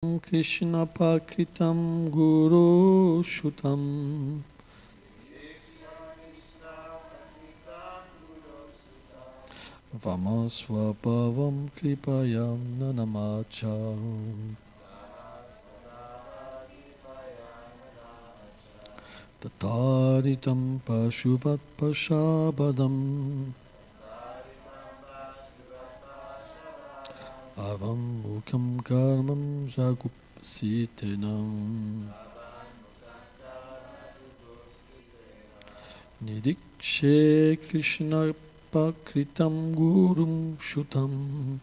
Krishna Pakritam Guru Shutam Vamasvapavam Kripayam Nanamacham Tataritam Pashuvat Pashabadam Avam Mukam Karmam Jagupsitenam Nidikshe Krishna Pakritam Gurum Shutam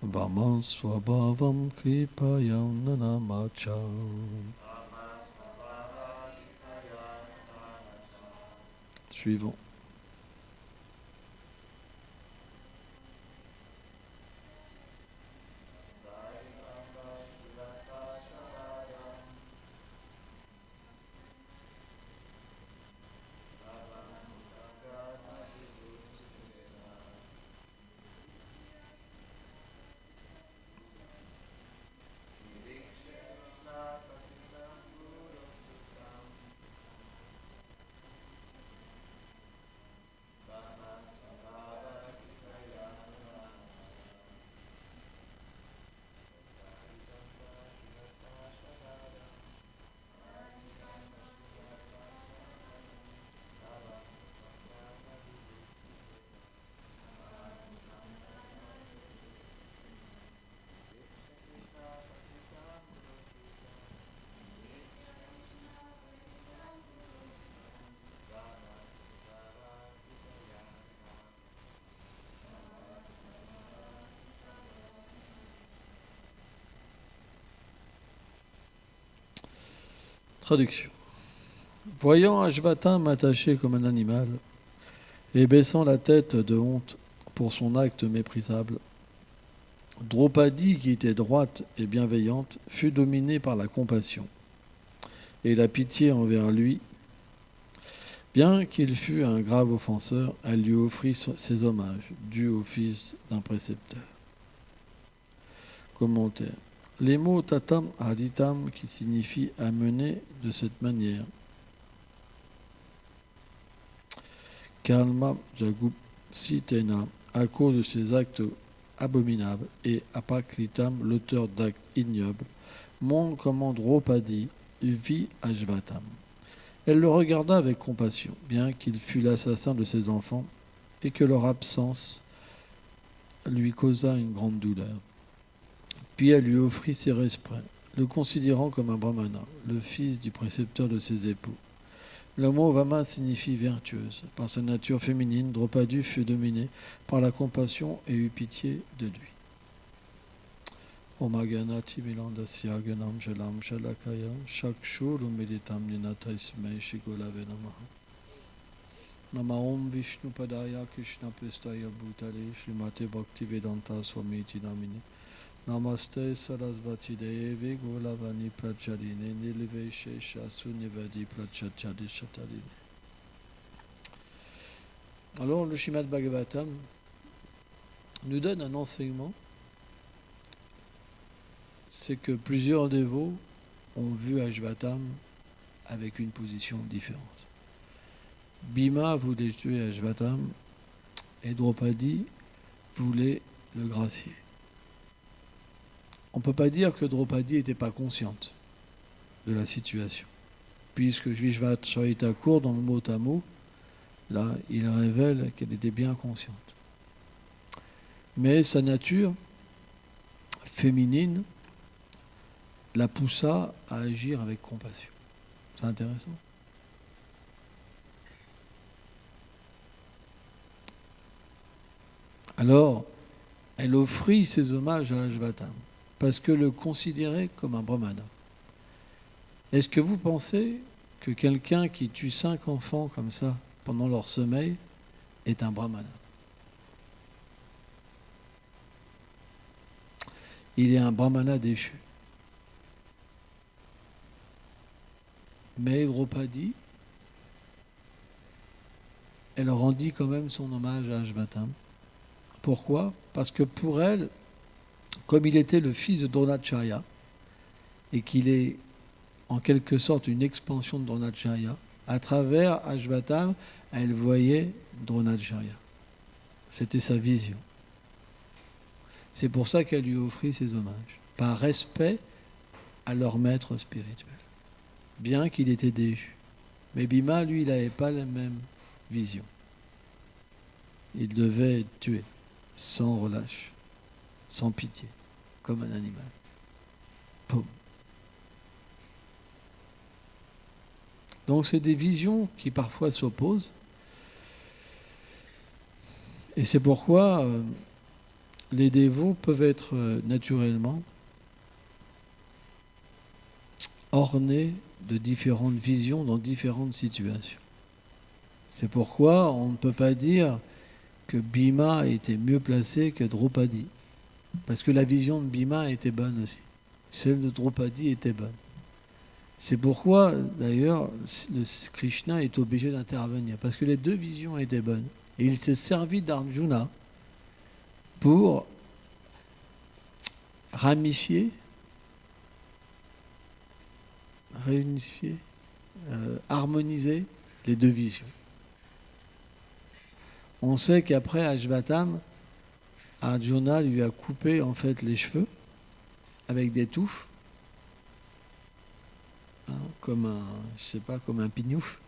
Vamasvabhavam Kripayam Nanamacham. Suivant. Traduction. Voyant Ashvatam attaché comme un animal et baissant la tête de honte pour son acte méprisable, Draupadi, qui était droite et bienveillante, fut dominée par la compassion et la pitié envers lui. Bien qu'il fût un grave offenseur, elle lui offrit ses hommages, dus au fils d'un précepteur. Commentaire. Les mots tatam haritam qui signifient amener de cette manière. Kalma jagupsitena, à cause de ses actes abominables, et apakritam, l'auteur d'actes ignobles, montre comment Draupadi vit Ashvatam. Elle le regarda avec compassion, bien qu'il fût l'assassin de ses enfants et que leur absence lui causa une grande douleur. Puis elle lui offrit ses respects, le considérant comme un brahmana, le fils du précepteur de ses époux. Le mot Vama signifie vertueuse. Par sa nature féminine, Draupadi fut dominée par la compassion et eut pitié de lui. Omaganati Milandasya Ganam Jalam Shalakaya Shakshur Meditam Ninata Ismai Shigolave Namaha. Namaom Vishnu Padaya Krishna Pestaya Bhutale Srimate Bhakti Vedanta Swamiti Namini. Namaste Sarasvati Devi Golavani Prachaline Niliveshe Shasu Nivadi Prachachadi Shataline. Alors le Srimad Bhagavatam nous donne un enseignement, c'est que plusieurs dévots ont vu Ashvatam avec une position différente. Bhima voulait tuer Ashvatam et Draupadi voulait le gracier. On ne peut pas dire que Draupadi n'était pas consciente de la situation, puisque Vishvat Charita court dans le mot à mot, là, il révèle qu'elle était bien consciente. Mais sa nature féminine la poussa à agir avec compassion. C'est intéressant. Alors, elle offrit ses hommages à Ashvatam, parce que le considérait comme un brahmana. Est-ce que vous pensez que quelqu'un qui tue 5 enfants comme ça pendant leur sommeil est un brahmana? Il est un brahmana déchu. Mais Draupadi, elle rendit quand même son hommage à Ashvatam Pourquoi? Parce que pour elle, comme il était le fils de Dronacharya, et qu'il est en quelque sorte une expansion de Dronacharya, à travers Ashvatam, elle voyait Dronacharya. C'était sa vision. C'est pour ça qu'elle lui offrit ses hommages, par respect à leur maître spirituel, bien qu'il était déchu. Mais Bhima, lui, il n'avait pas la même vision. Il devait être tué, sans relâche, sans pitié, comme un animal. Poum. Donc c'est des visions qui parfois s'opposent. Et c'est pourquoi les dévots peuvent être naturellement ornés de différentes visions dans différentes situations. C'est pourquoi on ne peut pas dire que Bhima était mieux placé que Draupadi. Parce que la vision de Bhima était bonne aussi. Celle de Draupadi était bonne. C'est pourquoi, d'ailleurs, Krishna est obligé d'intervenir. Parce que les deux visions étaient bonnes. Et il s'est servi d'Arjuna pour ramifier, réunifier, harmoniser les deux visions. On sait qu'après Ashvatam, Arjuna lui a coupé en fait les cheveux avec des touffes, hein, comme un pignouf,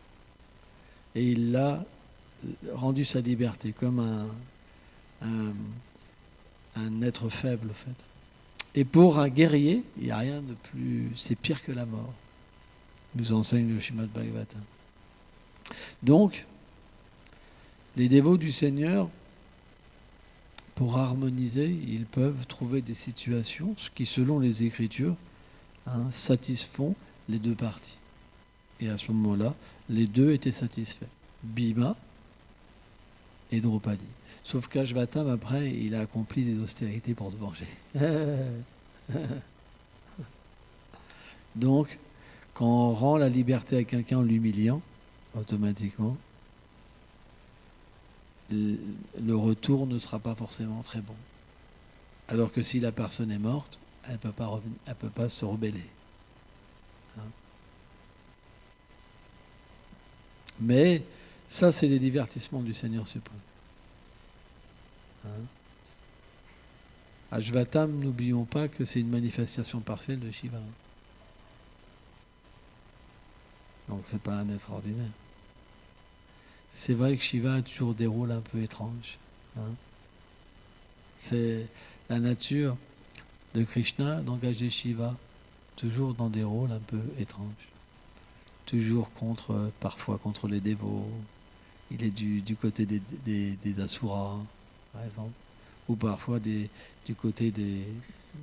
et il l'a rendu sa liberté, comme un être faible en fait. Et pour un guerrier, il n'y a rien de plus, c'est pire que la mort, nous enseigne le Srimad Bhagavatam. Donc, les dévots du Seigneur, pour harmoniser, ils peuvent trouver des situations qui, selon les Écritures, satisfont les deux parties. Et à ce moment-là, les deux étaient satisfaits. Bhima et Draupadi. Sauf qu'Ashvatam, après, il a accompli des austérités pour se venger. Donc, quand on rend la liberté à quelqu'un en l'humiliant, automatiquement, le retour ne sera pas forcément très bon. Alors que si la personne est morte, elle ne peut pas se rebeller. Hein? Mais ça, c'est les divertissements du Seigneur suprême. Hein? Ashvatam, n'oublions pas que c'est une manifestation partielle de Shiva. Donc c'est pas un être ordinaire. C'est vrai que Shiva a toujours des rôles un peu étranges. Hein? C'est la nature de Krishna d'engager Shiva toujours dans des rôles un peu étranges. Toujours parfois contre les dévots. Il est du côté des asuras, par exemple. Ou parfois du côté des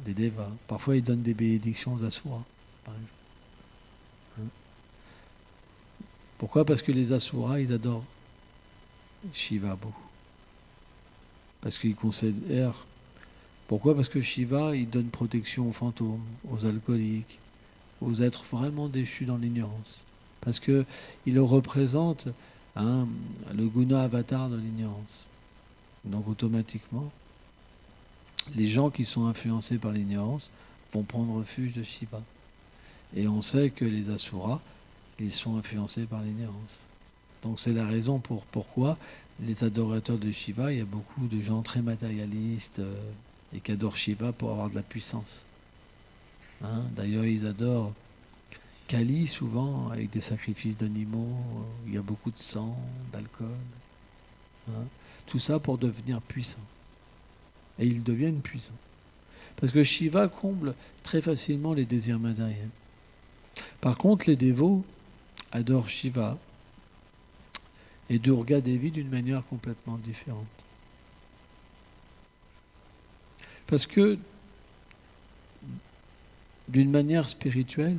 devas. Parfois il donne des bénédictions aux asuras, par exemple. Hein? Pourquoi? Parce que les asuras, ils adorent Shiva beaucoup. Parce qu'ils considèrent... Pourquoi? Parce que Shiva, il donne protection aux fantômes, aux alcooliques, aux êtres vraiment déchus dans l'ignorance. Parce qu'il représente le guna avatar de l'ignorance. Donc automatiquement, les gens qui sont influencés par l'ignorance vont prendre refuge de Shiva. Et on sait que les asuras, ils sont influencés par l'ignorance. Donc c'est la raison pourquoi les adorateurs de Shiva, il y a beaucoup de gens très matérialistes et qui adorent Shiva pour avoir de la puissance. Hein? D'ailleurs, ils adorent Kali souvent avec des sacrifices d'animaux, il y a beaucoup de sang, d'alcool. Hein? Tout ça pour devenir puissant. Et ils deviennent puissants. Parce que Shiva comble très facilement les désirs matériels. Par contre, les dévots adorent Shiva et Durga Devi d'une manière complètement différente. Parce que, d'une manière spirituelle,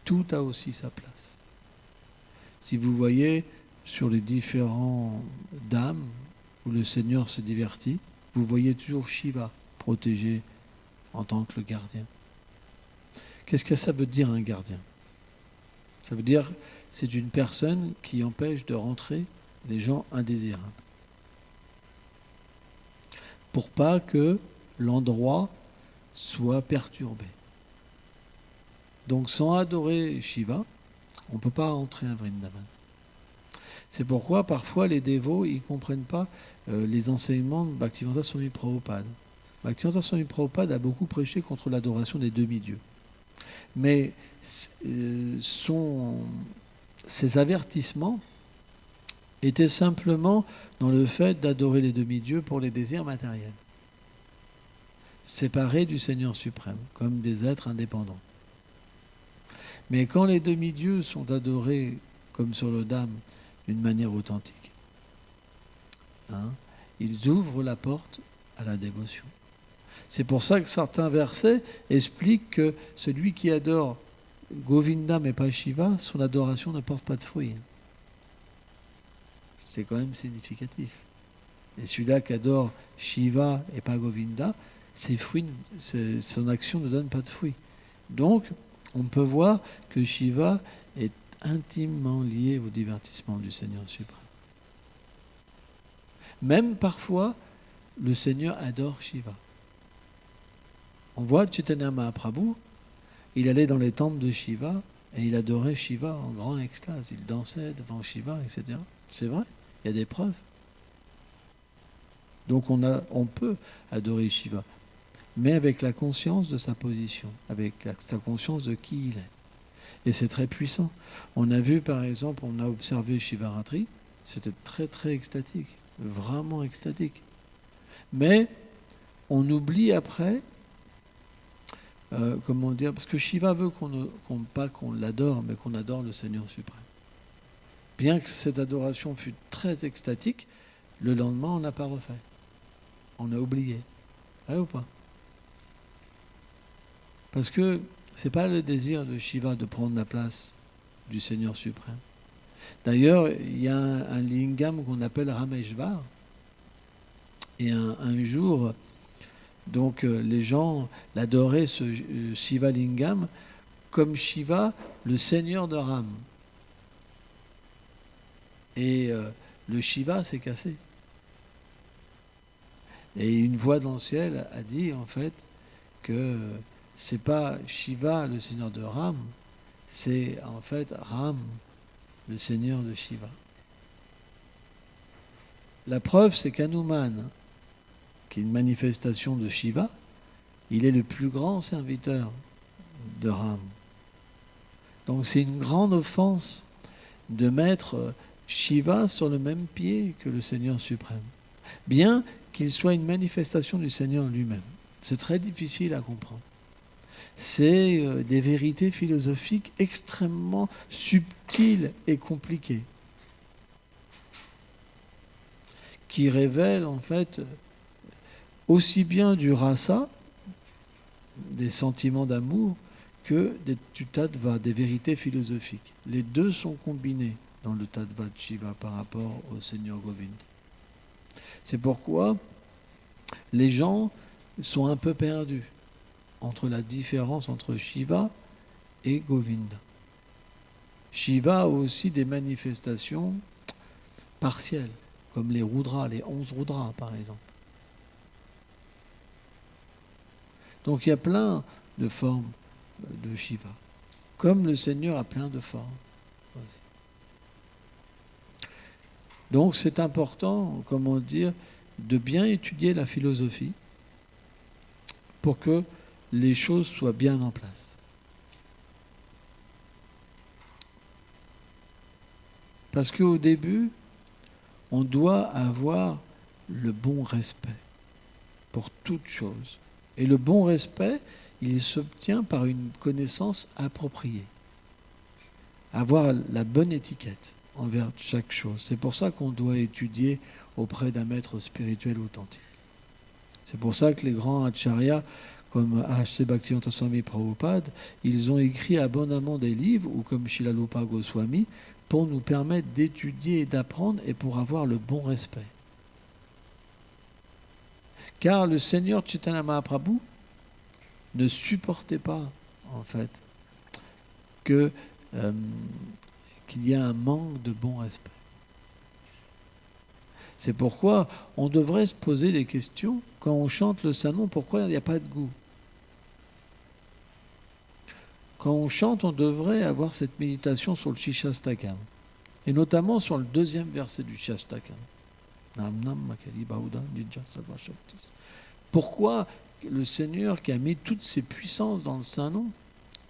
tout a aussi sa place. Si vous voyez sur les différents dames où le Seigneur se divertit, vous voyez toujours Shiva protégé en tant que le gardien. Qu'est-ce que ça veut dire un gardien? Ça veut dire c'est une personne qui empêche de rentrer les gens indésirables. pour pas que l'endroit soit perturbé. Donc sans adorer Shiva, on ne peut pas entrer à Vrindavan. C'est pourquoi parfois les dévots ils comprennent pas les enseignements de Bhaktivedanta Swami Prabhupada. Bhaktivedanta Swami Prabhupada a beaucoup prêché contre l'adoration des demi-dieux. Mais ces avertissements étaient simplement dans le fait d'adorer les demi-dieux pour les désirs matériels, séparés du Seigneur suprême, comme des êtres indépendants. Mais quand les demi-dieux sont adorés comme sur le Dham d'une manière authentique, ils ouvrent la porte à la dévotion. C'est pour ça que certains versets expliquent que celui qui adore Govinda mais pas Shiva, son adoration ne porte pas de fruits. C'est quand même significatif. Et celui-là qui adore Shiva et pas Govinda, son action ne donne pas de fruits. Donc, on peut voir que Shiva est intimement lié au divertissement du Seigneur suprême. Même parfois, le Seigneur adore Shiva. On voit Chaitanya Mahaprabhu, il allait dans les temples de Shiva et il adorait Shiva en grande extase. Il dansait devant Shiva, etc. C'est vrai, il y a des preuves. Donc on peut adorer Shiva, mais avec la conscience de sa position, avec sa conscience de qui il est. Et c'est très puissant. On a vu par exemple, on a observé Shivaratri, c'était très très extatique, vraiment extatique. Mais on oublie après, comment dire, parce que Shiva veut pas qu'on l'adore, mais qu'on adore le Seigneur suprême. Bien que cette adoration fût très extatique, le lendemain on n'a pas refait. On a oublié. Vrai ou pas? Parce que c'est pas le désir de Shiva de prendre la place du Seigneur suprême. D'ailleurs, il y a un lingam qu'on appelle Rameshvar. Et un jour, donc les gens l'adoraient, ce Shiva lingam, comme Shiva, le Seigneur de Ram. Et le Shiva s'est cassé. Et une voix dans le ciel a dit en fait que c'est pas Shiva le Seigneur de Ram, c'est en fait Ram le Seigneur de Shiva. La preuve c'est qu'Hanuman, qui est une manifestation de Shiva, il est le plus grand serviteur de Ram. Donc c'est une grande offense de mettre Shiva sur le même pied que le Seigneur suprême, bien qu'il soit une manifestation du Seigneur lui-même. C'est très difficile à comprendre. C'est des vérités philosophiques extrêmement subtiles et compliquées, qui révèlent en fait aussi bien du rasa, des sentiments d'amour, que du tattva, des vérités philosophiques. Les deux sont combinés dans le tattva de Shiva par rapport au Seigneur Govinda. C'est pourquoi les gens sont un peu perdus entre la différence entre Shiva et Govinda. Shiva a aussi des manifestations partielles, comme les Rudras, les 11 Rudras par exemple. Donc il y a plein de formes de Shiva, comme le Seigneur a plein de formes aussi. Donc c'est important, comment dire, de bien étudier la philosophie pour que les choses soient bien en place. Parce qu'au début, on doit avoir le bon respect pour toute chose. Et le bon respect, il s'obtient par une connaissance appropriée. Avoir la bonne étiquette envers chaque chose. C'est pour ça qu'on doit étudier auprès d'un maître spirituel authentique. C'est pour ça que les grands acharyas, comme A.H.C. Bhaktivedanta Swami Prabhupada, ils ont écrit abondamment des livres, ou comme Shilalupa Goswami, pour nous permettre d'étudier et d'apprendre et pour avoir le bon respect. Car le Seigneur Chaitanya Mahaprabhu ne supportait pas, en fait, qu'il y ait un manque de bon respect. C'est pourquoi on devrait se poser des questions quand on chante le Saint-Nom, pourquoi il n'y a pas de goût? Quand on chante, on devrait avoir cette méditation sur le Shikshastakam, et notamment sur le 2e verset du Shikshastakam. Nam nam makali bauda nidja sattva shaktis. Pourquoi le Seigneur qui a mis toutes ses puissances dans le Saint-Nom,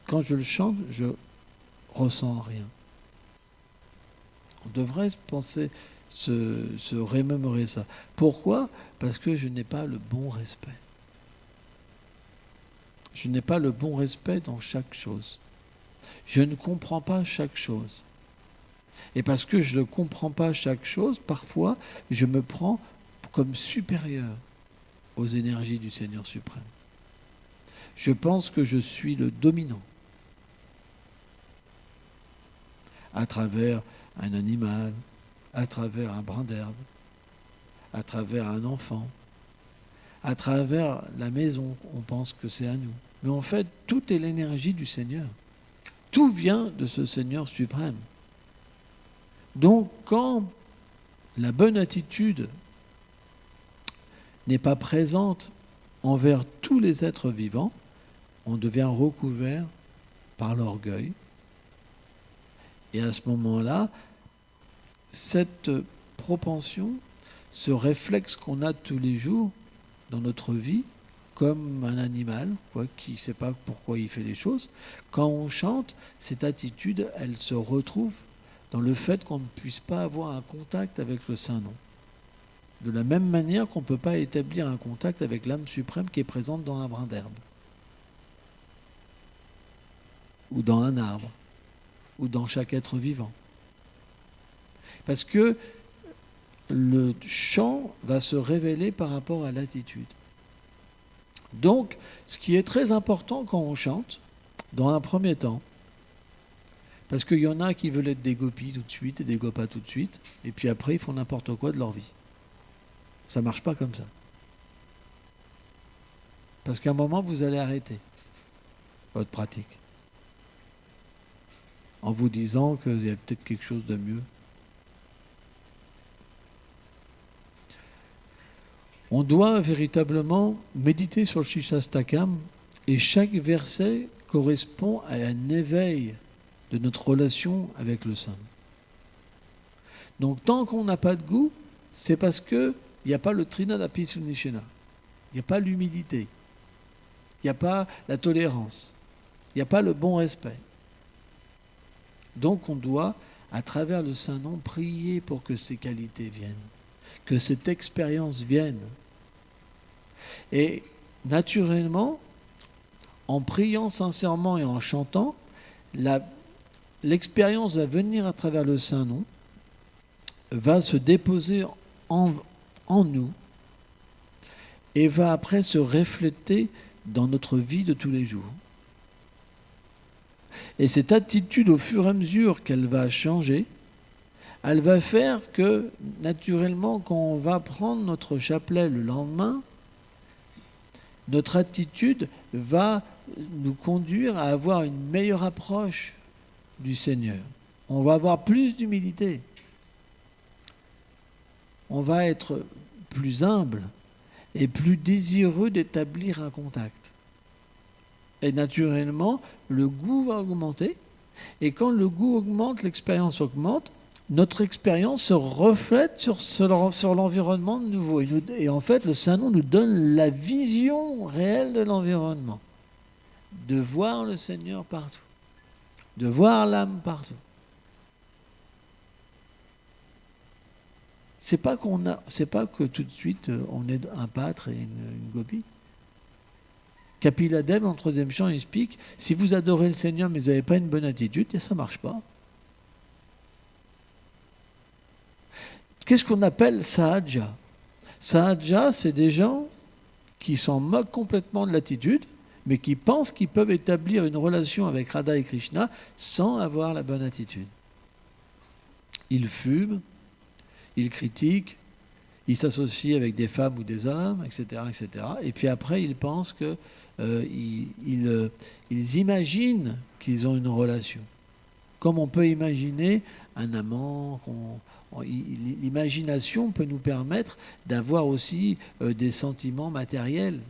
quand je le chante, je ressens rien? On devrait se remémorer ça. Pourquoi? Parce que je n'ai pas le bon respect. Je n'ai pas le bon respect dans chaque chose. Je ne comprends pas chaque chose. Et parce que je ne comprends pas chaque chose, parfois, je me prends comme supérieur aux énergies du Seigneur suprême. Je pense que je suis le dominant à travers un animal, à travers un brin d'herbe, à travers un enfant, à travers la maison, on pense que c'est à nous. Mais en fait, tout est l'énergie du Seigneur. Tout vient de ce Seigneur suprême. Donc, quand la bonne attitude n'est pas présente envers tous les êtres vivants, on devient recouvert par l'orgueil. Et à ce moment-là, cette propension, ce réflexe qu'on a tous les jours dans notre vie, comme un animal qui ne sait pas pourquoi il fait les choses, quand on chante, cette attitude, elle se retrouve dans le fait qu'on ne puisse pas avoir un contact avec le Saint-Nom. De la même manière qu'on ne peut pas établir un contact avec l'âme suprême qui est présente dans un brin d'herbe, ou dans un arbre, ou dans chaque être vivant. Parce que le chant va se révéler par rapport à l'attitude. Donc, ce qui est très important quand on chante, dans un premier temps, parce qu'il y en a qui veulent être des gopis tout de suite et des gopas tout de suite, et puis après ils font n'importe quoi de leur vie. Ça ne marche pas comme ça. Parce qu'à un moment, vous allez arrêter votre pratique, en vous disant qu'il y a peut-être quelque chose de mieux. On doit véritablement méditer sur le Shikshastakam, et chaque verset correspond à un éveil de notre relation avec le Saint. Donc tant qu'on n'a pas de goût, c'est parce qu'il n'y a pas le Trinadapi Sunishena, il n'y a pas l'humilité, il n'y a pas la tolérance, il n'y a pas le bon respect. Donc on doit, à travers le Saint-Nom, prier pour que ces qualités viennent, que cette expérience vienne. Et naturellement, en priant sincèrement et en chantant, l'expérience va venir à travers le Saint-Nom, va se déposer en nous et va après se refléter dans notre vie de tous les jours. Et cette attitude, au fur et à mesure qu'elle va changer, elle va faire que, naturellement, quand on va prendre notre chapelet le lendemain, notre attitude va nous conduire à avoir une meilleure approche du Seigneur. On va avoir plus d'humilité. On va être plus humble et plus désireux d'établir un contact. Et naturellement, le goût va augmenter. Et quand le goût augmente, l'expérience augmente, notre expérience se reflète sur l'environnement de nouveau. Et en fait, le Saint-Nom nous donne la vision réelle de l'environnement. De voir le Seigneur partout. De voir l'âme partout. C'est pas que tout de suite on est un pâtre et une gopie. Kapila Dev, dans le 3e chant, il explique, si vous adorez le Seigneur mais vous n'avez pas une bonne attitude, ça ne marche pas. Qu'est-ce qu'on appelle Sahaja? Sahaja, c'est des gens qui s'en moquent complètement de l'attitude, mais qui pensent qu'ils peuvent établir une relation avec Radha et Krishna sans avoir la bonne attitude. Ils fument, ils critiquent, ils s'associent avec des femmes ou des hommes, etc., etc. Et puis après, ils pensent qu'ils imaginent qu'ils ont une relation. Comme on peut imaginer un amant, l'imagination peut nous permettre d'avoir aussi des sentiments matériels.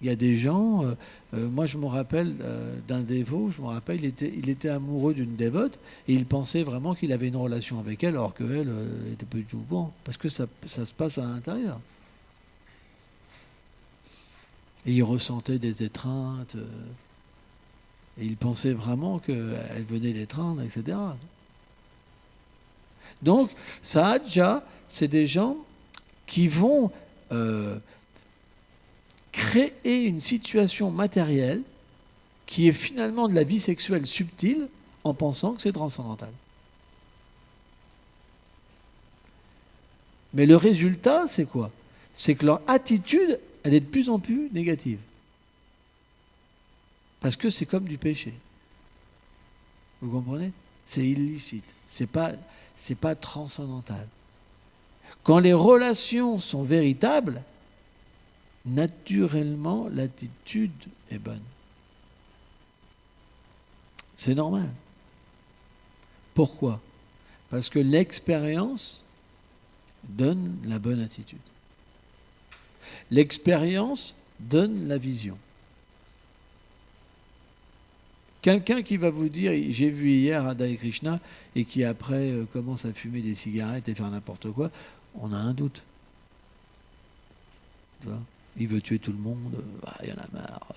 Il y a des gens, moi je me rappelle d'un dévot, il était amoureux d'une dévote et il pensait vraiment qu'il avait une relation avec elle alors qu'elle n'était pas du tout au courant, parce que ça se passe à l'intérieur. Et il ressentait des étreintes, et il pensait vraiment qu'elle venait l'étreindre, etc. Donc, Sahadja, c'est des gens qui vont créer une situation matérielle qui est finalement de la vie sexuelle subtile en pensant que c'est transcendantal. Mais le résultat, c'est quoi? C'est que leur attitude, elle est de plus en plus négative. Parce que c'est comme du péché. Vous comprenez? C'est illicite. C'est pas transcendantal. Quand les relations sont véritables, naturellement, l'attitude est bonne. C'est normal. Pourquoi? Parce que l'expérience donne la bonne attitude. L'expérience donne la vision. Quelqu'un qui va vous dire, j'ai vu hier Radha et Krishna, et qui après commence à fumer des cigarettes et faire n'importe quoi, on a un doute. Tu vois, il veut tuer tout le monde, il y en a marre.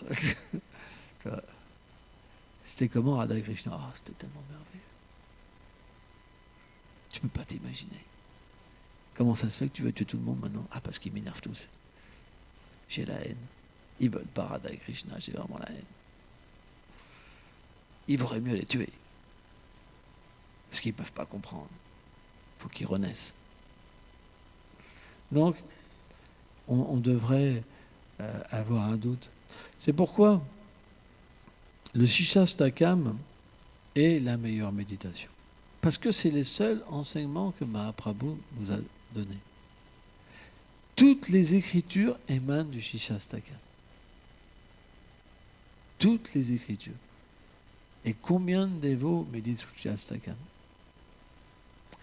C'était comment Radha et Krishna? C'était tellement merveilleux. Tu ne peux pas t'imaginer. Comment ça se fait que tu veux tuer tout le monde maintenant? Parce qu'ils m'énervent tous. J'ai la haine. Ils veulent pas Radha et Krishna, j'ai vraiment la haine. Il vaudrait mieux les tuer. Parce qu'ils ne peuvent pas comprendre. Il faut qu'ils renaissent. Donc, on devrait avoir un doute. C'est pourquoi le Shikshastakam est la meilleure méditation. Parce que c'est les seuls enseignements que Mahaprabhu nous a donnés. Toutes les écritures émanent du Shikshastakam. Toutes les écritures. Et combien de dévots méditent Shikshastakam?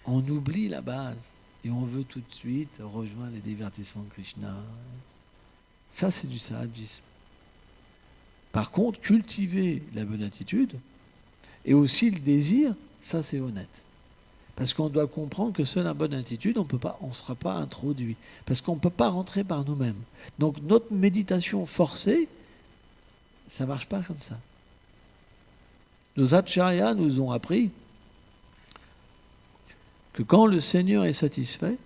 On oublie la base et on veut tout de suite rejoindre les divertissements de Krishna. Ça, c'est du sadhisme. Par contre, cultiver la bonne attitude et aussi le désir, ça c'est honnête. Parce qu'on doit comprendre que seule la bonne attitude, on ne sera pas introduit. Parce qu'on ne peut pas rentrer par nous-mêmes. Donc notre méditation forcée, ça ne marche pas comme ça. Nos acharyas nous ont appris que quand le Seigneur est satisfait,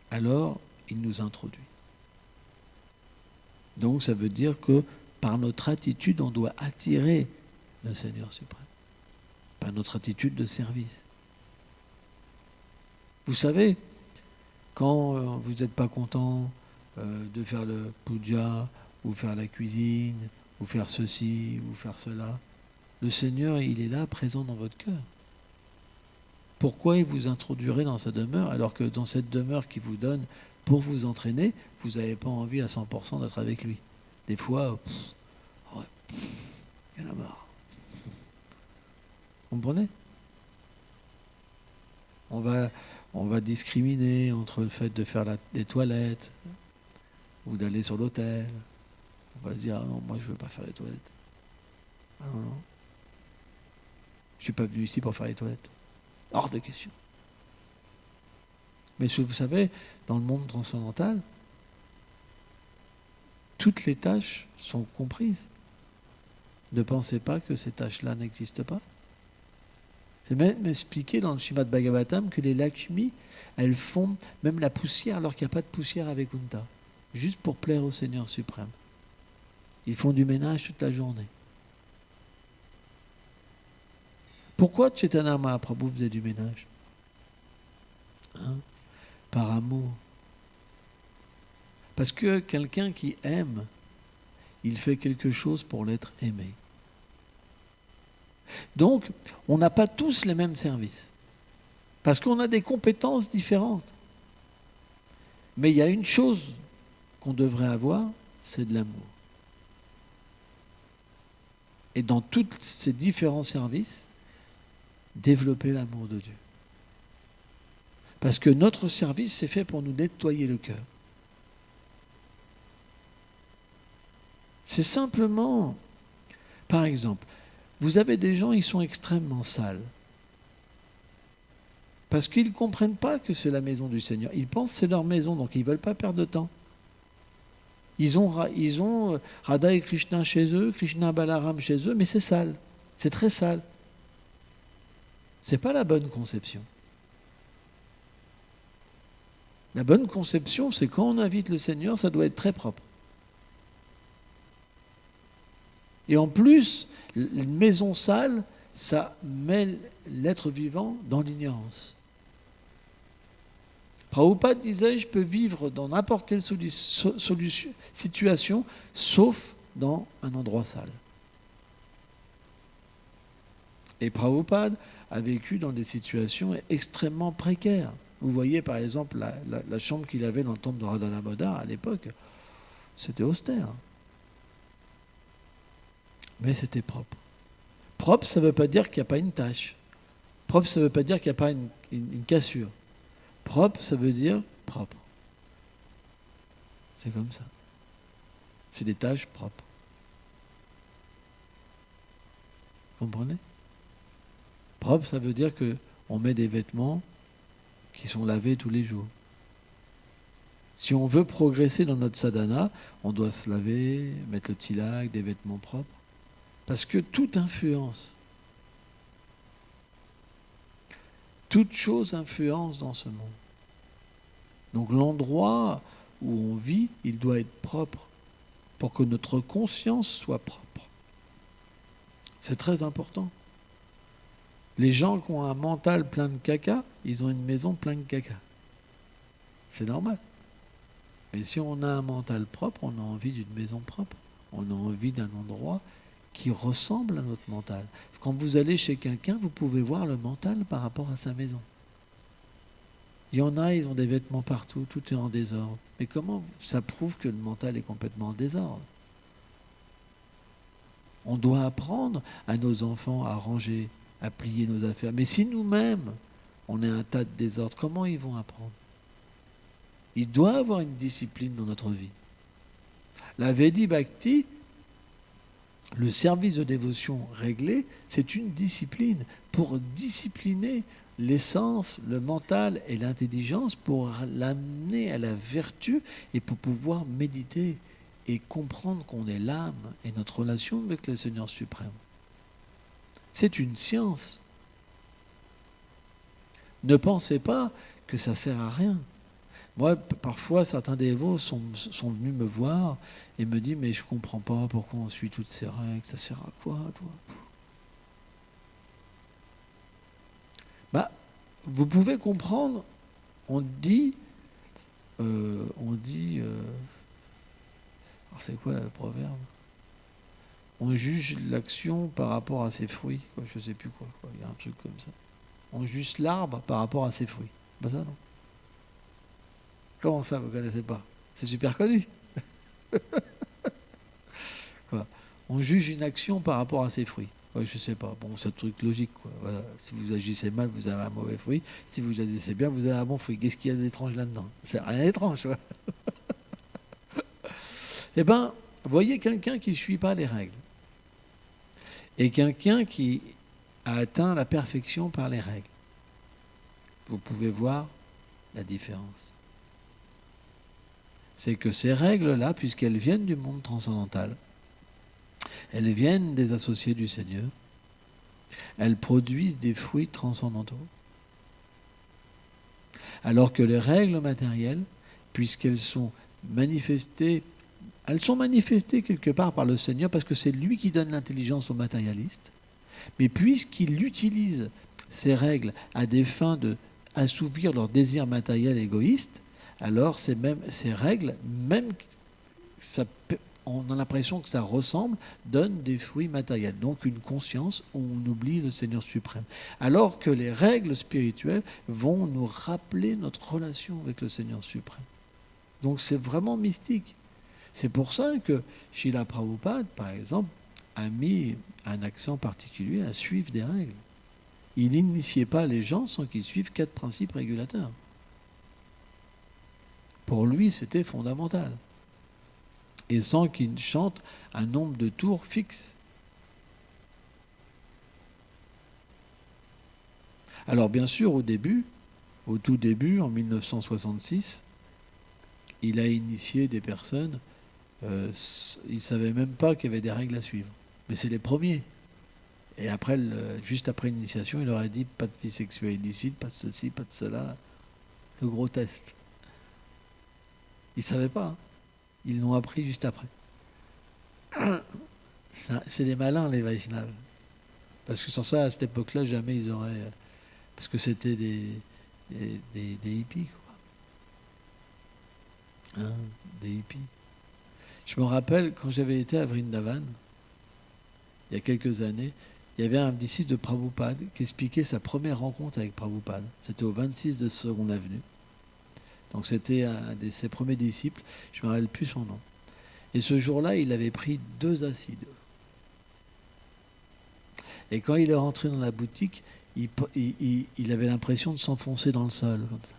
alors il nous introduit. Donc ça veut dire que par notre attitude, on doit attirer le Seigneur suprême. Par notre attitude de service. Vous savez, quand vous n'êtes pas content de faire le puja, ou faire la cuisine, ou faire ceci, ou faire cela, le Seigneur, il est là, présent dans votre cœur. Pourquoi il vous introduirait dans sa demeure, alors que dans cette demeure qu'il vous donne pour vous entraîner, vous n'avez pas envie à 100% d'être avec lui? Des fois, il y en a marre. Vous comprenez? On va discriminer entre le fait de faire des toilettes ou d'aller sur l'autel. On va se dire, non, moi je ne veux pas faire les toilettes. Non. Je ne suis pas venu ici pour faire les toilettes. Hors de question. Mais vous savez, dans le monde transcendantal, toutes les tâches sont comprises. Ne pensez pas que ces tâches-là n'existent pas. C'est même expliqué dans le Srimad Bhagavatam que les Lakshmi, elles font même la poussière alors qu'il n'y a pas de poussière avec Kunta. Juste pour plaire au Seigneur suprême. Ils font du ménage toute la journée. Pourquoi Chaitanya Mahaprabhu faisait du ménage? Par amour. Parce que quelqu'un qui aime, il fait quelque chose pour l'être aimé. Donc, on n'a pas tous les mêmes services. Parce qu'on a des compétences différentes. Mais il y a une chose qu'on devrait avoir, c'est de l'amour. Et dans tous ces différents services, développer l'amour de Dieu. Parce que notre service, c'est fait pour nous nettoyer le cœur. C'est simplement, par exemple, vous avez des gens, ils sont extrêmement sales. Parce qu'ils ne comprennent pas que c'est la maison du Seigneur. Ils pensent que c'est leur maison, donc ils ne veulent pas perdre de temps. Ils ont Radha et Krishna chez eux, Krishna Balaram chez eux, mais c'est sale. C'est très sale. Ce n'est pas la bonne conception. La bonne conception, c'est quand on invite le Seigneur, ça doit être très propre. Et en plus, une maison sale, ça met l'être vivant dans l'ignorance. Prabhupada disait, je peux vivre dans n'importe quelle situation, sauf dans un endroit sale. Et Prabhupada a vécu dans des situations extrêmement précaires. Vous voyez par exemple la chambre qu'il avait dans le temple de Radha à l'époque, c'était austère. Mais c'était propre. Propre, ça ne veut pas dire qu'il n'y a pas une tache. Propre, ça ne veut pas dire qu'il n'y a pas une cassure. Propre, ça veut dire propre. C'est comme ça. C'est des tâches propres. Vous comprenez? Propre, ça veut dire qu'on met des vêtements qui sont lavés tous les jours. Si on veut progresser dans notre sadhana, on doit se laver, mettre le tilak, des vêtements propres. Parce que toute influence, toute chose influence dans ce monde. Donc l'endroit où on vit, il doit être propre pour que notre conscience soit propre. C'est très important. Les gens qui ont un mental plein de caca, ils ont une maison pleine de caca. C'est normal. Mais si on a un mental propre, on a envie d'une maison propre. On a envie d'un endroit qui ressemble à notre mental. Quand vous allez chez quelqu'un, vous pouvez voir le mental par rapport à sa maison. Il y en a, ils ont des vêtements partout, tout est en désordre. Mais comment ça prouve que le mental est complètement en désordre? On doit apprendre à nos enfants à ranger, à plier nos affaires. Mais si nous-mêmes, on est un tas de désordre, comment ils vont apprendre? Il doit y avoir une discipline dans notre vie. La Vedi Bhakti, le service de dévotion réglé, c'est une discipline pour discipliner l'essence, le mental et l'intelligence, pour l'amener à la vertu et pour pouvoir méditer et comprendre qu'on est l'âme et notre relation avec le Seigneur suprême. C'est une science. Ne pensez pas que ça ne sert à rien. Moi, parfois, certains dévots sont venus me voir et me disent « Mais je ne comprends pas pourquoi on suit toutes ces règles, ça sert à quoi, toi ?» Vous pouvez comprendre, on dit alors c'est quoi le proverbe? On juge l'action par rapport à ses fruits, quoi, je ne sais plus quoi, il y a un truc comme ça. On juge l'arbre par rapport à ses fruits. Pas ça, non? Comment ça, vous ne connaissez pas? C'est super connu. Quoi? On juge une action par rapport à ses fruits. Ouais, je ne sais pas. Bon, c'est un truc logique, quoi. Voilà. Si vous agissez mal, vous avez un mauvais fruit. Si vous agissez bien, vous avez un bon fruit. Qu'est-ce qu'il y a d'étrange là-dedans? C'est rien d'étrange, quoi. Eh bien, voyez quelqu'un qui ne suit pas les règles. Et quelqu'un qui a atteint la perfection par les règles. Vous pouvez voir la différence. C'est que ces règles-là, puisqu'elles viennent du monde transcendantal, elles viennent des associés du Seigneur, elles produisent des fruits transcendantaux. Alors que les règles matérielles, puisqu'elles sont manifestées, elles sont manifestées quelque part par le Seigneur parce que c'est lui qui donne l'intelligence aux matérialistes, mais puisqu'il utilise ces règles à des fins d'assouvir leurs désirs matériels égoïstes, alors ces règles, même on a l'impression que ça ressemble, donnent des fruits matériels. Donc une conscience où on oublie le Seigneur suprême. Alors que les règles spirituelles vont nous rappeler notre relation avec le Seigneur suprême. Donc c'est vraiment mystique. C'est pour ça que Srila Prabhupada, par exemple, a mis un accent particulier à suivre des règles. Il n'initiait pas les gens sans qu'ils suivent 4 principes régulateurs. Pour lui, c'était fondamental. Et sans qu'ils chantent un nombre de tours fixe. Alors bien sûr, au tout début, en 1966, il a initié des personnes, il ne savait même pas qu'il y avait des règles à suivre. Mais c'est les premiers. Et après, juste après l'initiation, il leur a dit pas de vie sexuelle illicite, pas de ceci, pas de cela. Le gros test. Ils ne savaient pas. Hein. Ils l'ont appris juste après. C'est des malins, les Vaishnavas. Parce que sans ça, à cette époque-là, jamais ils auraient... Parce que c'était des hippies, quoi. Hein, des hippies. Je me rappelle, quand j'avais été à Vrindavan, il y a quelques années, il y avait un disciple de Prabhupada qui expliquait sa première rencontre avec Prabhupada. C'était au 26 de Seconde Avenue. Donc c'était un de ses premiers disciples, je ne me rappelle plus son nom. Et ce jour-là, il avait pris 2 acides. Et quand il est rentré dans la boutique, il avait l'impression de s'enfoncer dans le sol, comme ça.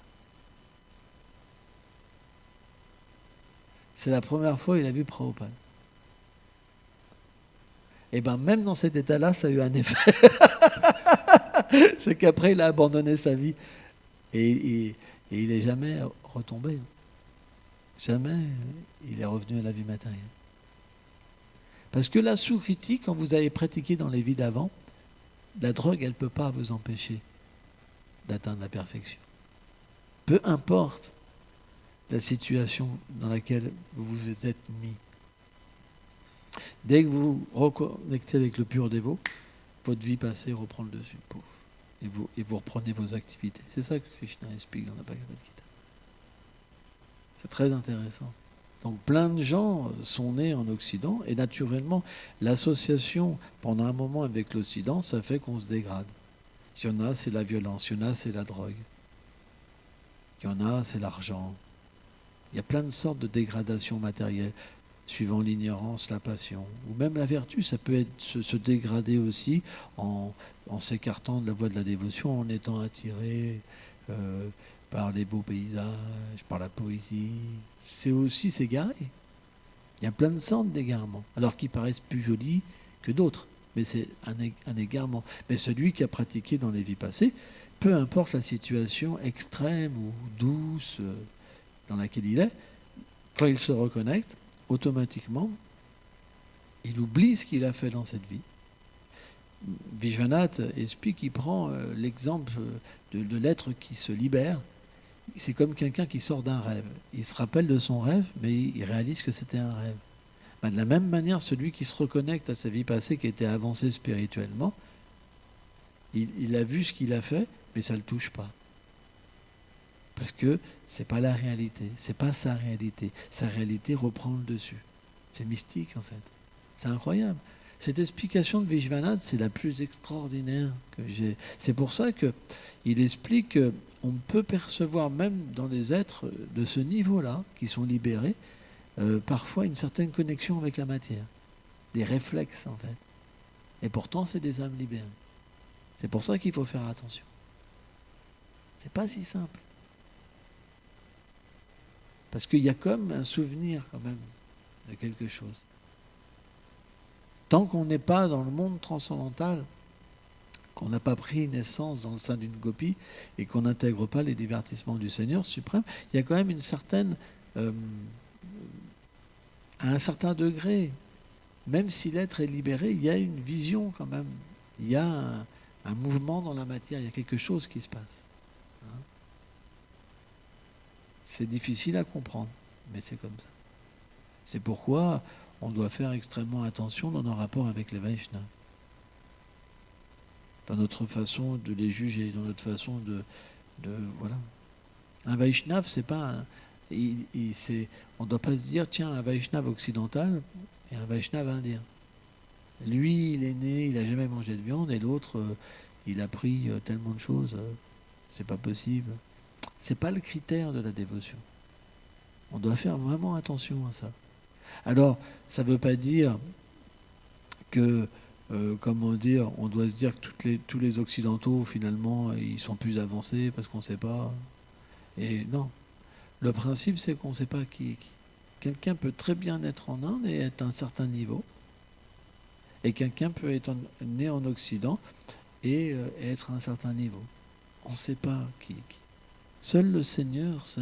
C'est la première fois qu'il a vu Prabhupada. Et bien même dans cet état-là, ça a eu un effet. C'est qu'après, il a abandonné sa vie. Et il n'est jamais retombé. Jamais il est revenu à la vie matérielle. Parce que la sous-critique, quand vous avez pratiqué dans les vies d'avant, la drogue, elle ne peut pas vous empêcher d'atteindre la perfection. Peu importe la situation dans laquelle vous vous êtes mis. Dès que vous vous reconnectez avec le pur dévot, votre vie passée reprend le dessus. Pouf. Et vous reprenez vos activités. C'est ça que Krishna explique dans la Bhagavad Gita. C'est très intéressant. Donc plein de gens sont nés en Occident et naturellement, l'association pendant un moment avec l'Occident, ça fait qu'on se dégrade. Il y en a, c'est la violence, il y en a, c'est la drogue. Il y en a, c'est l'argent. Il y a plein de sortes de dégradations matérielles, suivant l'ignorance, la passion. Ou même la vertu, ça peut être se dégrader aussi en s'écartant de la voie de la dévotion, en étant attiré par les beaux paysages, par la poésie. C'est aussi s'égarer. Il y a plein de sortes d'égarements, alors qu'ils paraissent plus jolis que d'autres. Mais c'est un égarement. Mais celui qui a pratiqué dans les vies passées, peu importe la situation extrême ou douce dans laquelle il est, quand il se reconnecte, automatiquement, il oublie ce qu'il a fait dans cette vie. Vishwanath explique qu'il prend l'exemple de l'être qui se libère. C'est comme quelqu'un qui sort d'un rêve. Il se rappelle de son rêve, mais il réalise que c'était un rêve. De la même manière, celui qui se reconnecte à sa vie passée, qui était avancé spirituellement, il a vu ce qu'il a fait, mais ça ne le touche pas. Parce que ce n'est pas la réalité, ce n'est pas sa réalité. Sa réalité reprend le dessus. C'est mystique en fait. C'est incroyable. Cette explication de Vishwanath, c'est la plus extraordinaire que j'ai. C'est pour ça qu'il explique qu'on peut percevoir même dans les êtres de ce niveau-là, qui sont libérés, parfois une certaine connexion avec la matière. Des réflexes en fait. Et pourtant, c'est des âmes libérées. C'est pour ça qu'il faut faire attention. C'est pas si simple. Parce qu'il y a comme un souvenir quand même de quelque chose. Tant qu'on n'est pas dans le monde transcendantal, qu'on n'a pas pris naissance dans le sein d'une gopie et qu'on n'intègre pas les divertissements du Seigneur suprême, il y a quand même une certaine, à un certain degré, même si l'être est libéré, il y a une vision quand même. Il y a un mouvement dans la matière, il y a quelque chose qui se passe. C'est difficile à comprendre, mais c'est comme ça. C'est pourquoi on doit faire extrêmement attention dans nos rapports avec les Vaishnavas. Dans notre façon de les juger, dans notre façon de voilà. Un Vaishnava, c'est pas on ne doit pas se dire, tiens, un Vaishnava occidental et un Vaishnava indien. Lui, il est né, il n'a jamais mangé de viande, et l'autre, il a pris tellement de choses, c'est pas possible. C'est pas le critère de la dévotion. On doit faire vraiment attention à ça. Alors, ça ne veut pas dire que, comment dire, on doit se dire que tous les Occidentaux, finalement, ils sont plus avancés parce qu'on ne sait pas. Et non. Le principe, c'est qu'on ne sait pas qui est qui. Quelqu'un peut très bien être en Inde et être à un certain niveau. Et quelqu'un peut être né en Occident et être à un certain niveau. On ne sait pas qui est qui. Seul le Seigneur sait.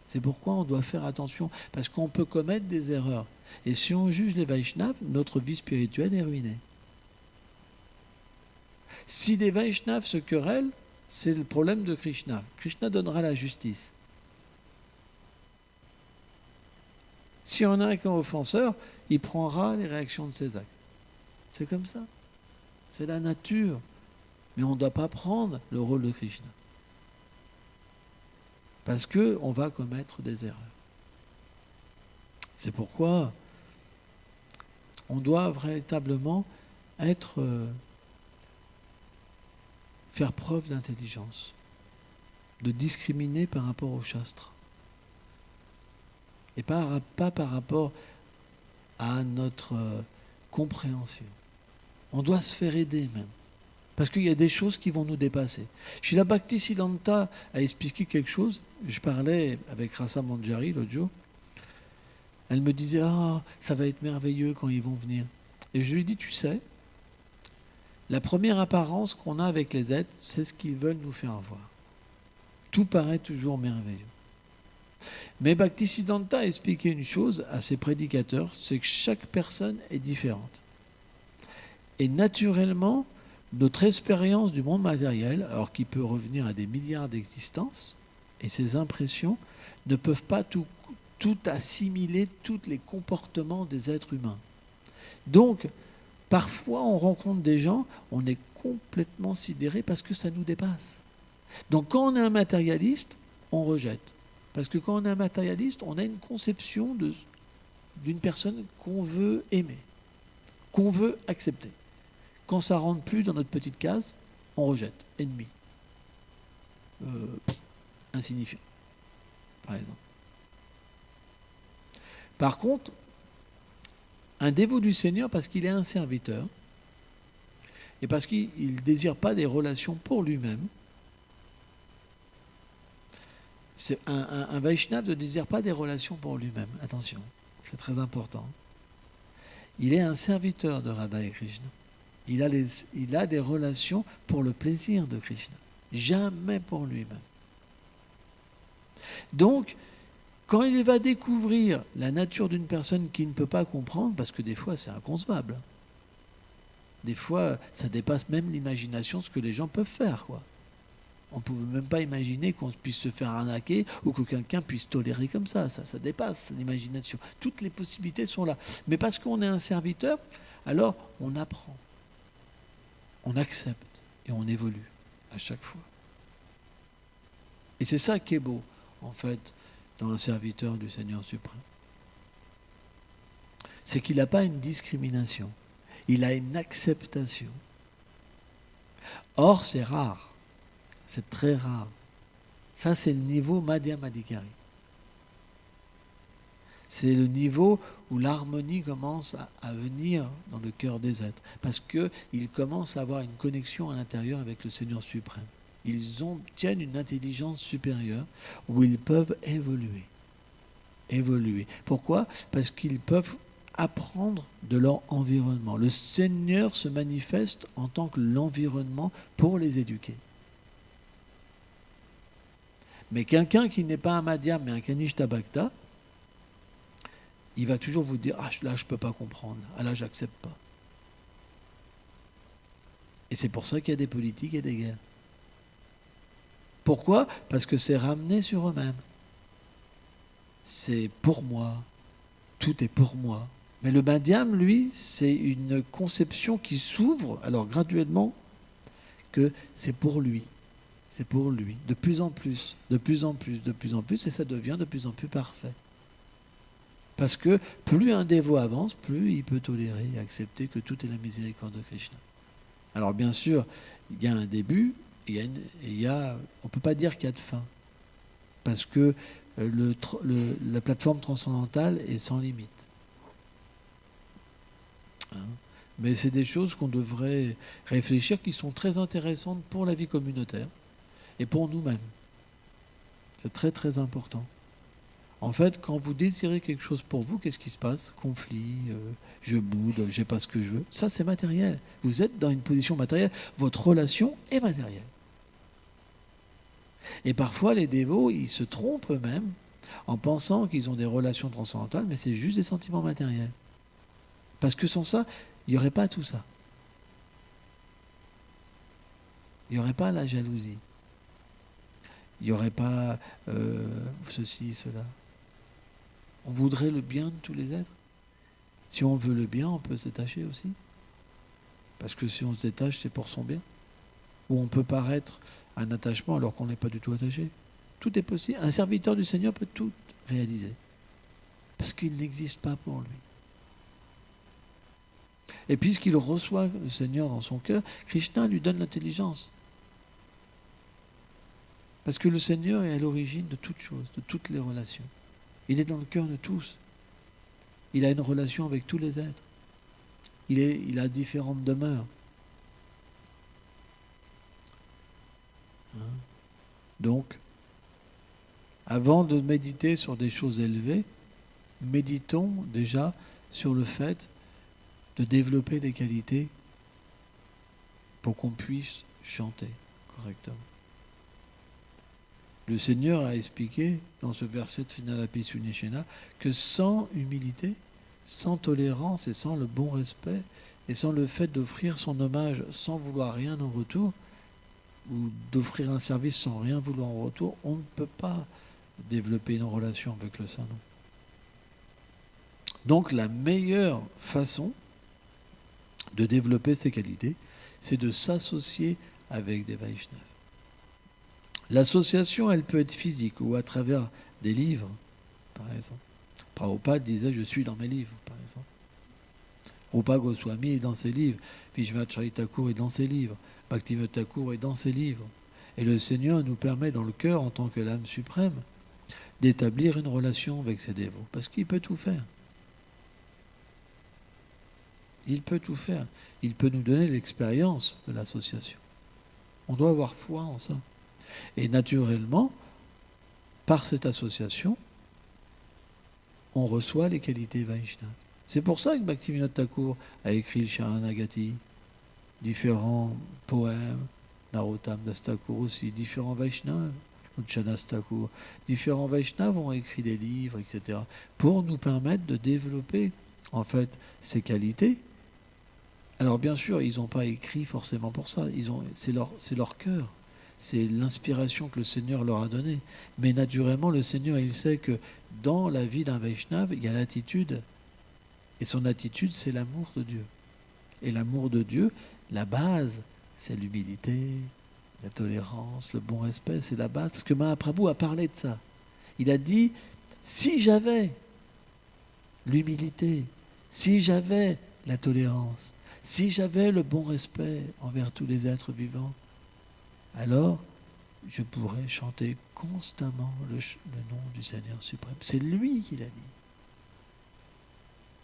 C'est pourquoi on doit faire attention, parce qu'on peut commettre des erreurs. Et si on juge les Vaishnavas, notre vie spirituelle est ruinée. Si les Vaishnavas se querellent, c'est le problème de Krishna. Krishna donnera la justice. Si on a un offenseur, il prendra les réactions de ses actes. C'est comme ça. C'est la nature. Mais on ne doit pas prendre le rôle de Krishna. Parce qu'on va commettre des erreurs. C'est pourquoi on doit véritablement faire preuve d'intelligence, de discriminer par rapport au shastra. Et pas par rapport à notre compréhension. On doit se faire aider même. Parce qu'il y a des choses qui vont nous dépasser. Srila Bhaktisiddhanta a expliqué quelque chose. Je parlais avec Rasa Manjari l'autre jour. Elle me disait « Ah, ça va être merveilleux quand ils vont venir. » Et je lui ai dit « Tu sais, la première apparence qu'on a avec les êtres, c'est ce qu'ils veulent nous faire voir. Tout paraît toujours merveilleux. » Mais Bhaktisiddhanta a expliqué une chose à ses prédicateurs, c'est que chaque personne est différente. Et naturellement, notre expérience du monde matériel, alors qu'il peut revenir à des milliards d'existences, et ces impressions ne peuvent pas tout assimiler, tous les comportements des êtres humains. Donc, parfois, on rencontre des gens, on est complètement sidéré parce que ça nous dépasse. Donc, quand on est un matérialiste, on rejette. Parce que quand on est un matérialiste, on a une conception d'une personne qu'on veut aimer, qu'on veut accepter. Quand ça ne rentre plus dans notre petite case, on rejette. Ennemi. Insignifiant, par exemple. Par contre, un dévot du Seigneur, parce qu'il est un serviteur, et parce qu'il ne désire pas des relations pour lui-même, un Vaishnava ne désire pas des relations pour lui-même. Attention, c'est très important. Il est un serviteur de Radha et Krishna. Il a des relations pour le plaisir de Krishna, jamais pour lui-même. Donc, quand il va découvrir la nature d'une personne qu'il ne peut pas comprendre, parce que des fois c'est inconcevable, des fois ça dépasse même l'imagination ce que les gens peuvent faire, quoi. On ne pouvait même pas imaginer qu'on puisse se faire arnaquer ou que quelqu'un puisse tolérer comme ça. Ça dépasse l'imagination. Toutes les possibilités sont là. Mais parce qu'on est un serviteur, alors on apprend. On accepte et on évolue à chaque fois. Et c'est ça qui est beau, en fait, dans un serviteur du Seigneur suprême. C'est qu'il n'a pas une discrimination, il a une acceptation. Or, c'est rare, c'est très rare. Ça, c'est le niveau Madhyamadikari. C'est le niveau où l'harmonie commence à venir dans le cœur des êtres. Parce qu'ils commencent à avoir une connexion à l'intérieur avec le Seigneur suprême. Ils obtiennent une intelligence supérieure où ils peuvent évoluer. Évoluer. Pourquoi ? Parce qu'ils peuvent apprendre de leur environnement. Le Seigneur se manifeste en tant que l'environnement pour les éduquer. Mais quelqu'un qui n'est pas un Madhyam mais un Kanishta Bhakta, il va toujours vous dire « Ah, là, je ne peux pas comprendre. Ah, là, je n'accepte pas. » Et c'est pour ça qu'il y a des politiques et des guerres. Pourquoi ? Parce que c'est ramené sur eux-mêmes. C'est pour moi. Tout est pour moi. Mais le Madhyam, lui, c'est une conception qui s'ouvre, alors graduellement, que c'est pour lui. C'est pour lui. De plus en plus, de plus en plus, de plus en plus, et ça devient de plus en plus parfait. Parce que plus un dévot avance, plus il peut tolérer et accepter que tout est la miséricorde de Krishna. Alors bien sûr, il y a un début, on ne peut pas dire qu'il y a de fin. Parce que la plateforme transcendantale est sans limite. Hein? Mais c'est des choses qu'on devrait réfléchir, qui sont très intéressantes pour la vie communautaire et pour nous-mêmes. C'est très très important. En fait, quand vous désirez quelque chose pour vous, qu'est-ce qui se passe? Conflit, je boude, j'ai pas ce que je veux. Ça, c'est matériel. Vous êtes dans une position matérielle. Votre relation est matérielle. Et parfois, les dévots, ils se trompent eux-mêmes en pensant qu'ils ont des relations transcendantales, mais c'est juste des sentiments matériels. Parce que sans ça, il n'y aurait pas tout ça. Il n'y aurait pas la jalousie. Il n'y aurait pas ceci, cela. On voudrait le bien de tous les êtres. Si on veut le bien, on peut se détacher aussi. Parce que si on se détache, c'est pour son bien. Ou on peut paraître un attachement alors qu'on n'est pas du tout attaché. Tout est possible. Un serviteur du Seigneur peut tout réaliser. Parce qu'il n'existe pas pour lui. Et puisqu'il reçoit le Seigneur dans son cœur, Krishna lui donne l'intelligence. Parce que le Seigneur est à l'origine de toutes choses, de toutes les relations. Il est dans le cœur de tous. Il a une relation avec tous les êtres. Il a différentes demeures. Donc, avant de méditer sur des choses élevées, méditons déjà sur le fait de développer des qualités pour qu'on puisse chanter correctement. Le Seigneur a expliqué dans ce verset de Finalapi Sunishena que sans humilité, sans tolérance et sans le bon respect et sans le fait d'offrir son hommage sans vouloir rien en retour ou d'offrir un service sans rien vouloir en retour, on ne peut pas développer une relation avec le Saint-Nom. Donc la meilleure façon de développer ces qualités, c'est de s'associer avec des Vaishnavas. L'association, elle peut être physique ou à travers des livres, par exemple. Prabhupada disait « je suis dans mes livres », par exemple. Rupa Goswami est dans ses livres, Vishvacharya Thakur est dans ses livres, Bhaktivinoda Thakur est dans ses livres. Et le Seigneur nous permet dans le cœur, en tant que l'âme suprême, d'établir une relation avec ses dévots, parce qu'il peut tout faire. Il peut tout faire. Il peut nous donner l'expérience de l'association. On doit avoir foi en ça. Et naturellement, par cette association, on reçoit les qualités Vaishnava. C'est pour ça que Bhaktivinoda Thakur a écrit le Sharanagati, différents poèmes, Narottam Das Thakur aussi, différents Vaishnavas, Uchchanas Thakur, différents Vaishnavas ont écrit des livres, etc., pour nous permettre de développer, en fait, ces qualités. Alors bien sûr, ils n'ont pas écrit forcément pour ça, c'est leur cœur. C'est l'inspiration que le Seigneur leur a donnée. Mais naturellement, le Seigneur, il sait que dans la vie d'un Vaishnava, il y a l'attitude. Et son attitude, c'est l'amour de Dieu. Et l'amour de Dieu, la base, c'est l'humilité, la tolérance, le bon respect, c'est la base. Parce que Mahaprabhu a parlé de ça. Il a dit, si j'avais l'humilité, si j'avais la tolérance, si j'avais le bon respect envers tous les êtres vivants, alors je pourrais chanter constamment le nom du Seigneur suprême. C'est lui qui l'a dit.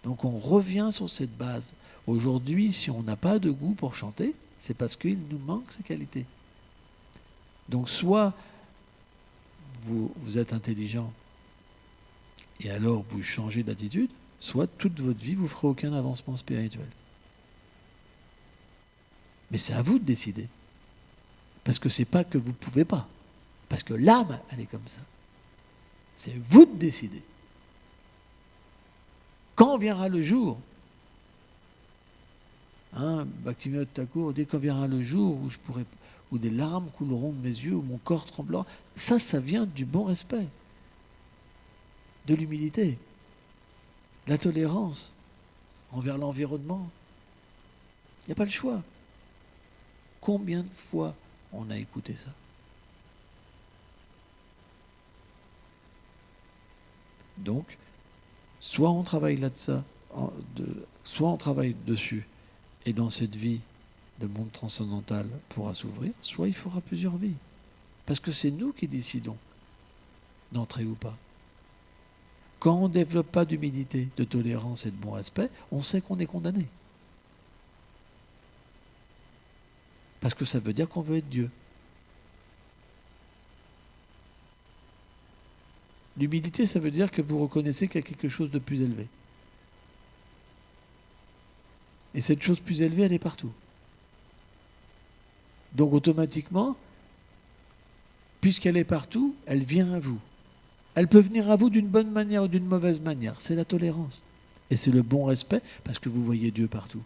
Donc on revient sur cette base. Aujourd'hui, si on n'a pas de goût pour chanter, c'est parce qu'il nous manque ces qualités. Donc soit vous êtes intelligent et alors vous changez d'attitude, soit toute votre vie, vous ne ferez aucun avancement spirituel. Mais c'est à vous de décider. Parce que c'est pas que vous ne pouvez pas. Parce que l'âme, elle est comme ça. C'est vous de décider. Quand viendra le jour, Bhaktivinoda Thakur dit quand viendra le jour où des larmes couleront de mes yeux, où mon corps tremblera, ça vient du bon respect, de l'humilité, de la tolérance envers l'environnement. Il n'y a pas le choix. Combien de fois on a écouté ça? Donc, soit on travaille là-dessus, soit on travaille dessus, et dans cette vie, le monde transcendantal pourra s'ouvrir, soit il fera plusieurs vies. Parce que c'est nous qui décidons d'entrer ou pas. Quand on ne développe pas d'humilité, de tolérance et de bon respect, on sait qu'on est condamné. Parce que ça veut dire qu'on veut être Dieu. L'humilité, ça veut dire que vous reconnaissez qu'il y a quelque chose de plus élevé. Et cette chose plus élevée, elle est partout. Donc automatiquement, puisqu'elle est partout, elle vient à vous. Elle peut venir à vous d'une bonne manière ou d'une mauvaise manière. C'est la tolérance. Et c'est le bon respect, parce que vous voyez Dieu partout.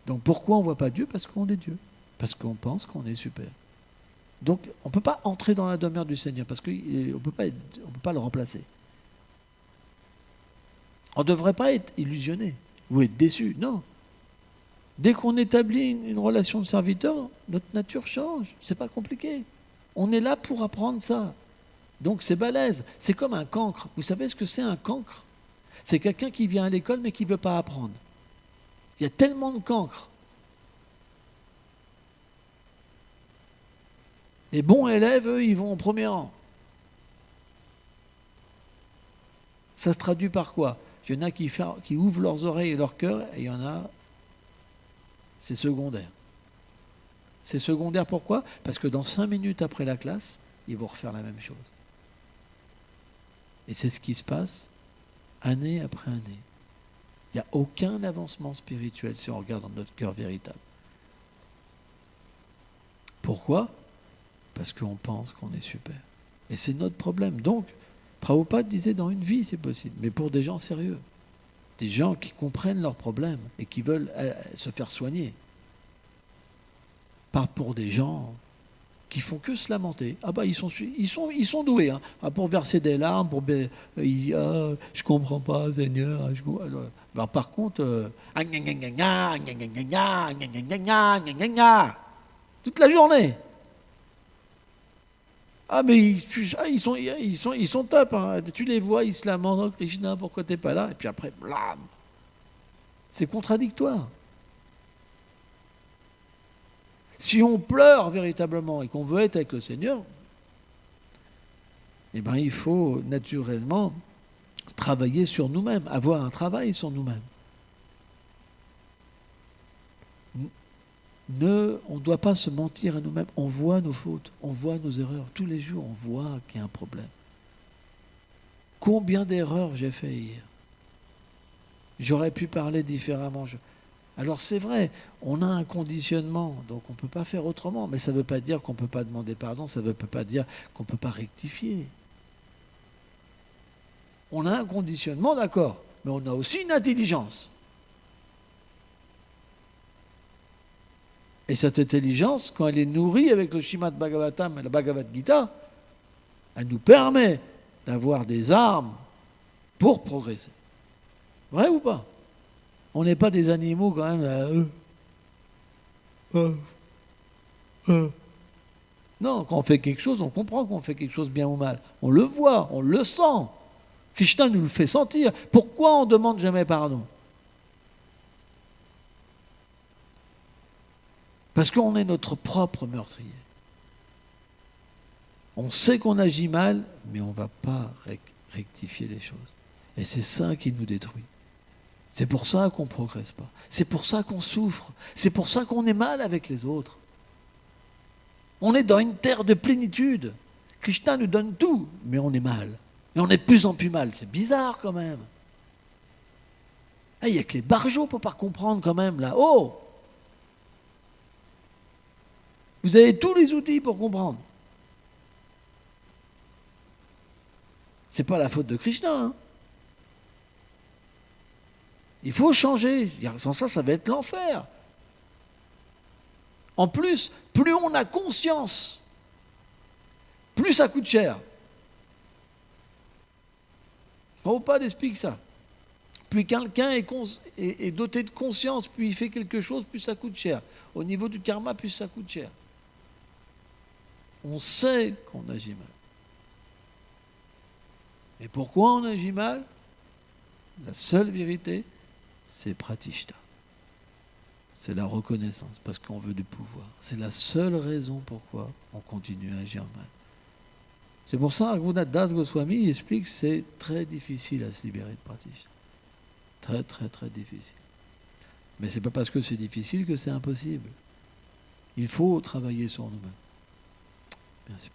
Donc pourquoi on ne voit pas Dieu? Parce qu'on est Dieu. Parce qu'on pense qu'on est super. Donc on ne peut pas entrer dans la demeure du Seigneur, parce qu'on ne peut pas le remplacer. On ne devrait pas être illusionné ou être déçu. Non. Dès qu'on établit une relation de serviteur, notre nature change. C'est pas compliqué. On est là pour apprendre ça. Donc c'est balèze. C'est comme un cancre. Vous savez ce que c'est un cancre? C'est quelqu'un qui vient à l'école mais qui ne veut pas apprendre. Il y a tellement de cancres. Les bons élèves, eux, ils vont au premier rang. Ça se traduit par quoi? Il y en a qui ouvrent leurs oreilles et leur cœur, et il y en a, c'est secondaire. C'est secondaire pourquoi? Parce que dans 5 minutes après la classe, ils vont refaire la même chose. Et c'est ce qui se passe année après année. Il n'y a aucun avancement spirituel si on regarde dans notre cœur véritable. Pourquoi? Parce qu'on pense qu'on est super. Et c'est notre problème. Donc, Prabhupada disait dans une vie, c'est possible, mais pour des gens sérieux. Des gens qui comprennent leurs problèmes et qui veulent se faire soigner. Pas pour des gens qui font que se lamenter. Ah bah ils sont doués, hein. Ah, pour verser des larmes, je comprends pas, Seigneur. Alors, par contre, toute la journée. Ah mais ils sont top, hein. Tu les vois, ils se lamentent, oh, Krishna, pourquoi t'es pas là? Et puis après, blam. C'est contradictoire. Si on pleure véritablement et qu'on veut être avec le Seigneur, eh ben, il faut naturellement travailler sur nous-mêmes, avoir un travail sur nous-mêmes. On ne doit pas se mentir à nous-mêmes. On voit nos fautes, on voit nos erreurs. Tous les jours, on voit qu'il y a un problème. Combien d'erreurs j'ai fait hier? J'aurais pu parler différemment. Alors c'est vrai, on a un conditionnement, donc on ne peut pas faire autrement, mais ça ne veut pas dire qu'on ne peut pas demander pardon, ça ne veut pas dire qu'on ne peut pas rectifier. On a un conditionnement, d'accord, mais on a aussi une intelligence. Et cette intelligence, quand elle est nourrie avec le Srimad Bhagavatam et la Bhagavad Gita, elle nous permet d'avoir des armes pour progresser. Vrai ou pas? On n'est pas des animaux quand même. Non, quand on fait quelque chose, on comprend qu'on fait quelque chose bien ou mal. On le voit, on le sent. Krishna nous le fait sentir. Pourquoi on ne demande jamais pardon? Parce qu'on est notre propre meurtrier. On sait qu'on agit mal, mais on ne va pas rectifier les choses. Et c'est ça qui nous détruit. C'est pour ça qu'on ne progresse pas. C'est pour ça qu'on souffre. C'est pour ça qu'on est mal avec les autres. On est dans une terre de plénitude. Krishna nous donne tout, mais on est mal. Et on est de plus en plus mal. C'est bizarre quand même. Il n'y a que les barjots pour ne pas comprendre quand même là. Oh! Vous avez tous les outils pour comprendre. Ce n'est pas la faute de Krishna. Hein. Il faut changer. Sans ça, ça va être l'enfer. En plus, plus on a conscience, plus ça coûte cher. Prabhupada explique ça. Plus quelqu'un est doté de conscience, plus il fait quelque chose, plus ça coûte cher. Au niveau du karma, plus ça coûte cher. On sait qu'on agit mal. Et pourquoi on agit mal? La seule vérité, c'est pratishta. C'est la reconnaissance, parce qu'on veut du pouvoir. C'est la seule raison pourquoi on continue à agir mal. C'est pour ça que Raghunath Das Goswami explique que c'est très difficile à se libérer de pratishta. Très, très, très difficile. Mais ce n'est pas parce que c'est difficile que c'est impossible. Il faut travailler sur nous-mêmes. Merci.